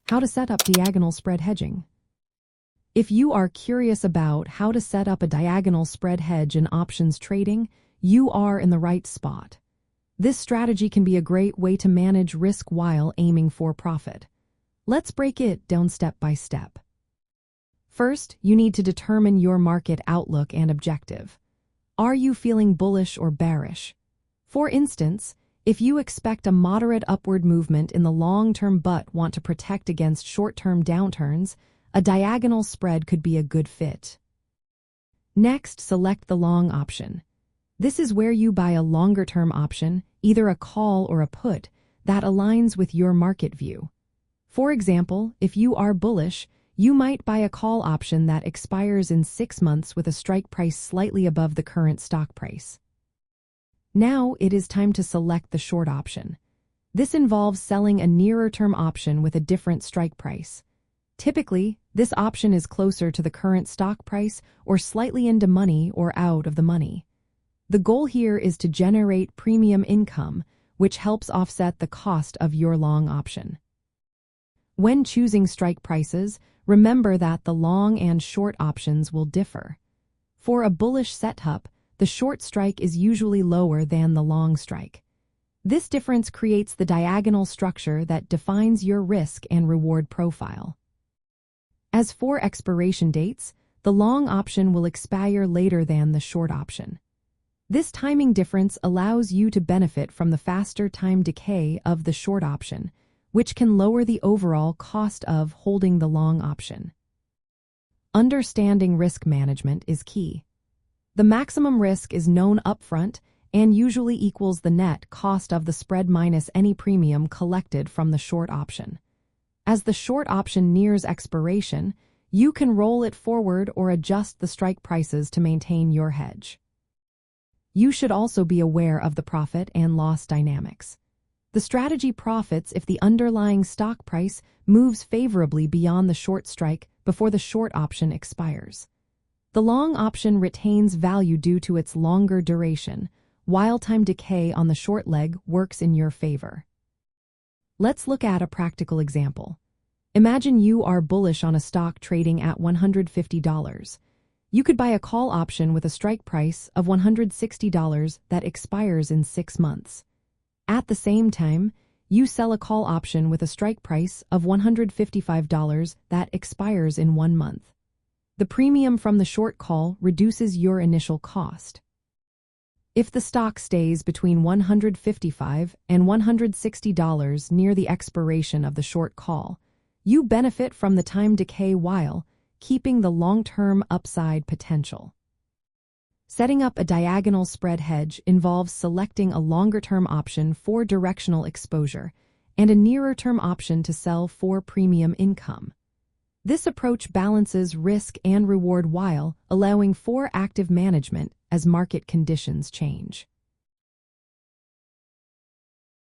How to set up diagonal spread hedging. If you are curious about how to set up a diagonal spread hedge in options trading, you are in the right spot. This strategy can be a great way to manage risk while aiming for profit. Let's break it down step by step. First, you need to determine your market outlook and objective. Are you feeling bullish or bearish? For instance, if you expect a moderate upward movement in the long term but want to protect against short-term downturns, a diagonal spread could be a good fit. Next, select the long option. This is where you buy a longer-term option, either a call or a put, that aligns with your market view. For example, if you are bullish, you might buy a call option that expires in 6 months with a strike price slightly above the current stock price. Now it is time to select the short option. This involves selling a nearer-term option with a different strike price. Typically, this option is closer to the current stock price or slightly into money or out of the money. The goal here is to generate premium income, which helps offset the cost of your long option. When choosing strike prices, remember that the long and short options will differ. For a bullish setup, the short strike is usually lower than the long strike. This difference creates the diagonal structure that defines your risk and reward profile. As for expiration dates, the long option will expire later than the short option. This timing difference allows you to benefit from the faster time decay of the short option, which can lower the overall cost of holding the long option. Understanding risk management is key. The maximum risk is known upfront and usually equals the net cost of the spread minus any premium collected from the short option. As the short option nears expiration, you can roll it forward or adjust the strike prices to maintain your hedge. You should also be aware of the profit and loss dynamics. The strategy profits if the underlying stock price moves favorably beyond the short strike before the short option expires. The long option retains value due to its longer duration, while time decay on the short leg works in your favor. Let's look at a practical example. Imagine you are bullish on a stock trading at $150. You could buy a call option with a strike price of $160 that expires in 6 months. At the same time, you sell a call option with a strike price of $155 that expires in 1 month. The premium from the short call reduces your initial cost. If the stock stays between $155 and $160 near the expiration of the short call, you benefit from the time decay while keeping the long-term upside potential. Setting up a diagonal spread hedge involves selecting a longer-term option for directional exposure and a nearer-term option to sell for premium income. This approach balances risk and reward while allowing for active management as market conditions change.